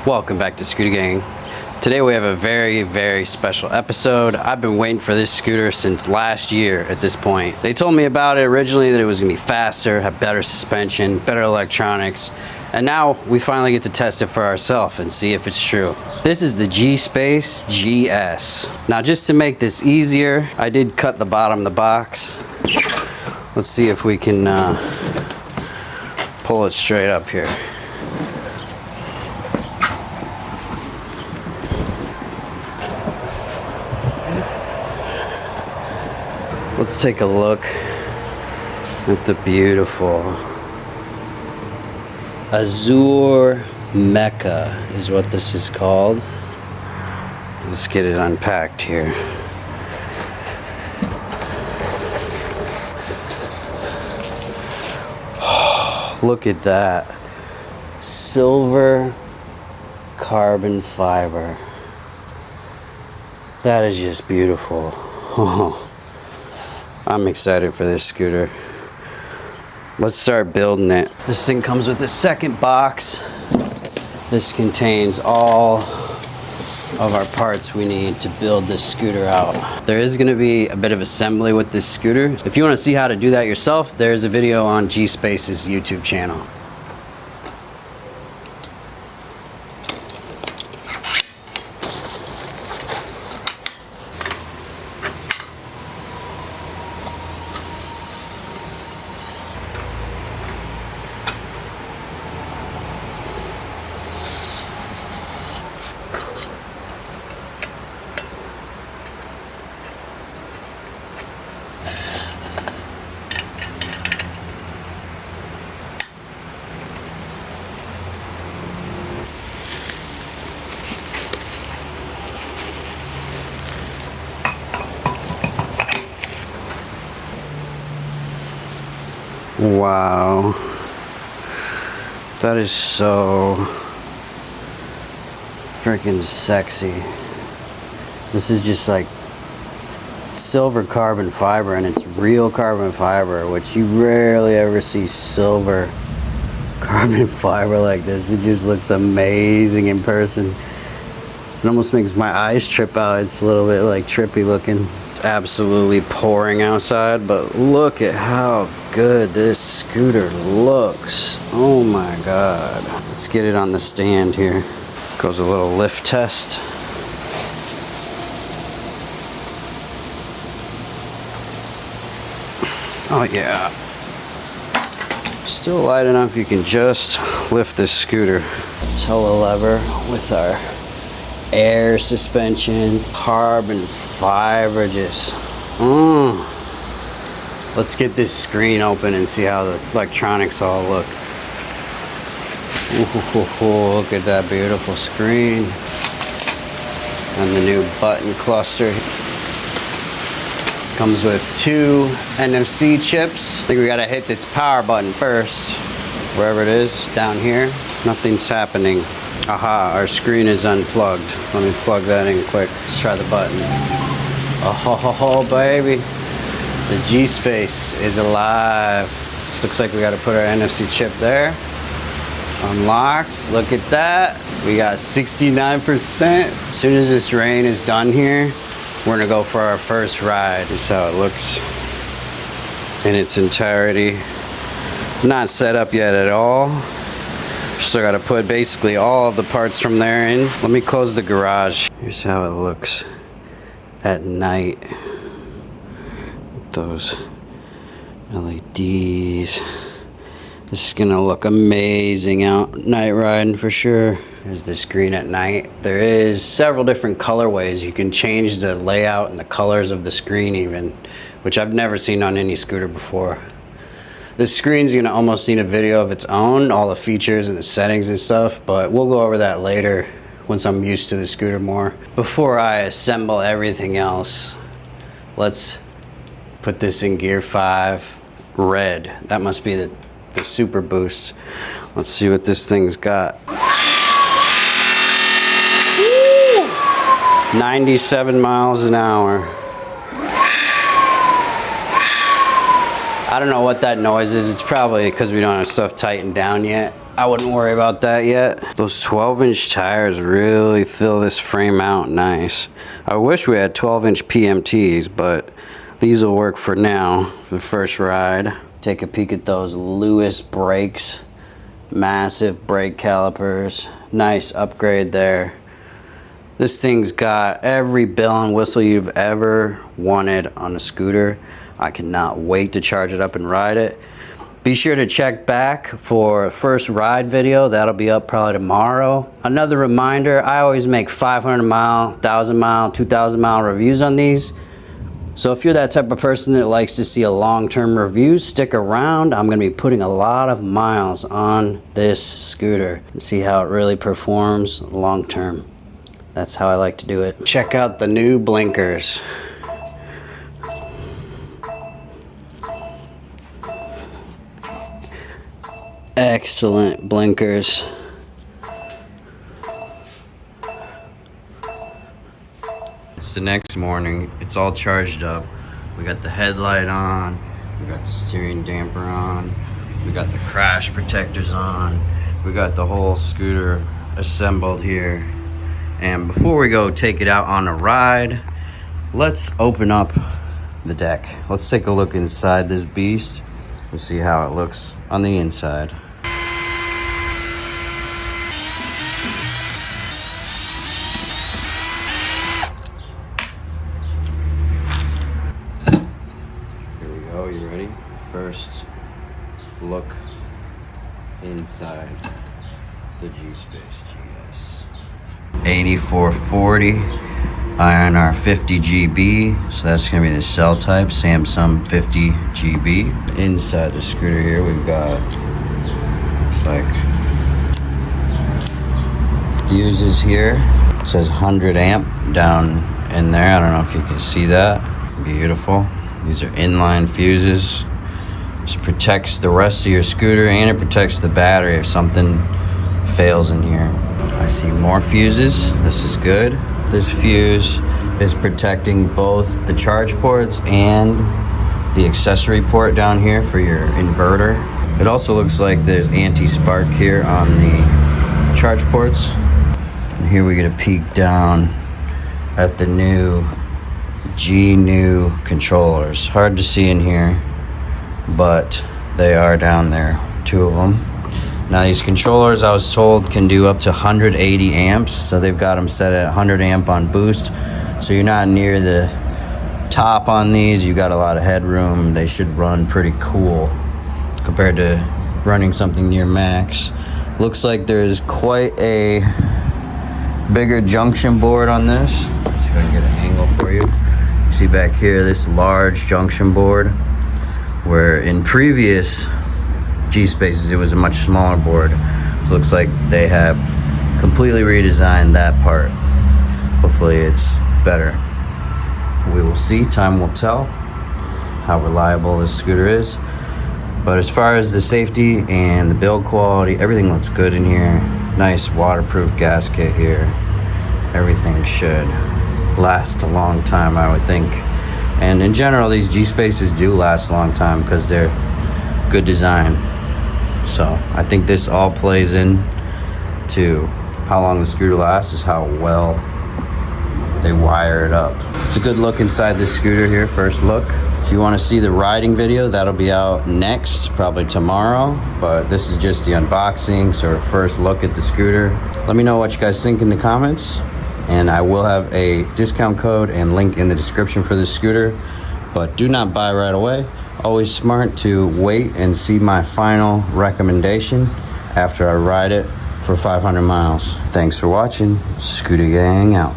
Welcome back to Scooter Gang. Today we have a very special episode. I've been waiting for this scooter since last year at this point. They told me about it originally that it was gonna be faster, have better suspension, better electronics, and now we finally get to test it for ourselves and see if it's true. This is the Gspace GS. Now just to make this easier, I did cut the bottom of the box. Let's see if we can pull it straight up here. Let's take a look at the beautiful Azure Mecca is what this is called. Let's get it unpacked here. Oh, look at that. Silver carbon fiber. That is just beautiful. Oh. I'm excited for this scooter. Let's start building it. This thing comes with a second box. This contains all of our parts we need to build this scooter out. There is gonna be a bit of assembly with this scooter. If you wanna see how to do that yourself, there's a video on Gspace's YouTube channel. Wow, that is so freaking sexy. This is just like silver carbon fiber, and it's real carbon fiber, which you rarely ever see silver carbon fiber like this. It just looks amazing in person. It almost makes my eyes trip out. It's a little bit like trippy looking. It's absolutely pouring outside, but look at how good this scooter looks. Oh my god. Let's get it on the stand here. Goes a little lift test. Oh yeah. Still light enough you can just lift this scooter. Telelever with our air suspension, carbon fiber, just Let's get this screen open and see how the electronics all look. Ooh, look at that beautiful screen. And the new button cluster. Comes with 2 NFC chips. I think we gotta hit this power button first. Wherever it is, down here. Nothing's happening. Aha, our screen is unplugged. Let me plug that in quick. Let's try the button. Oh, baby. The Gspace is alive. This looks like we gotta put our NFC chip there. Unlocked, look at that. We got 69%. As soon as this rain is done here, we're gonna go for our first ride. This is how it looks in its entirety. Not set up yet at all. Still gotta put basically all of the parts from there in. Let me close the garage. Here's how it looks at night. With those LEDs. This is gonna look amazing out night riding for sure. Here's the screen at night. There is several different colorways. You can change the layout and the colors of the screen even, which I've never seen on any scooter before. This screen's gonna almost need a video of its own, all the features and the settings and stuff, but we'll go over that later once I'm used to the scooter more. Before I assemble everything else, let's put this in gear 5, red. That must be the super boost. Let's see what this thing's got. Woo! 97 miles an hour. I don't know what that noise is. It's probably because we don't have stuff tightened down yet. I wouldn't worry about that yet. Those 12-inch tires really fill this frame out nice. I wish we had 12-inch PMTs, but these will work for now, for the first ride. Take a peek at those Lewis brakes. Massive brake calipers. Nice upgrade there. This thing's got every bell and whistle you've ever wanted on a scooter. I cannot wait to charge it up and ride it. Be sure to check back for first ride video. That'll be up probably tomorrow. Another reminder, I always make 500 mile, 1,000 mile, 2,000 mile reviews on these. So if you're that type of person that likes to see a long-term review, stick around. I'm gonna be putting a lot of miles on this scooter and see how it really performs long-term. That's how I like to do it. Check out the new blinkers. Excellent blinkers. It's the next morning. It's all charged up. We got the headlight on. We got the steering damper on. We got the crash protectors on. We got the whole scooter assembled here. And before we go take it out on a ride, let's open up the deck. Let's take a look inside this beast and see how it looks on the inside. Oh, you ready? First look inside the Gspace GS. 8440 INR 50 GB, so that's gonna be the cell type, Samsung 50 GB. Inside the scooter here, we've got, looks like, fuses here. It says 100 amp down in there. I don't know if you can see that. Beautiful. These are inline fuses. This protects the rest of your scooter and it protects the battery if something fails in here. I see more fuses. This is good. This fuse is protecting both the charge ports and the accessory port down here for your inverter. It also looks like there's anti-spark here on the charge ports. And here we get a peek down at the new GNU controllers. Hard to see in here, but they are down there, 2 of them. Now these controllers, I was told, can do up to 180 amps, so they've got them set at 100 amp on boost, so you're not near the top on these. You got a lot of headroom. They should run pretty cool compared to running something near max. Looks like there's quite a bigger junction board on this. Let's see if I can get an angle for you. See back here, this large junction board, where in previous Gspaces it was a much smaller board. So it looks like they have completely redesigned that part. Hopefully it's better. We will see, time will tell how reliable this scooter is. But as far as the safety and the build quality, everything looks good in here. Nice waterproof gasket here. Everything should last a long time, I would think. And in general, these Gspaces do last a long time because they're good design. So I think this all plays in to how long the scooter lasts, is how well they wire it up. It's a good look inside this scooter here, first look. If you want to see the riding video, that'll be out next, probably tomorrow. But this is just the unboxing, sort of first look at the scooter. Let me know what you guys think in the comments. And I will have a discount code and link in the description for this scooter. But do not buy right away. Always smart to wait and see my final recommendation after I ride it for 500 miles. Thanks for watching. Scooter Gang out.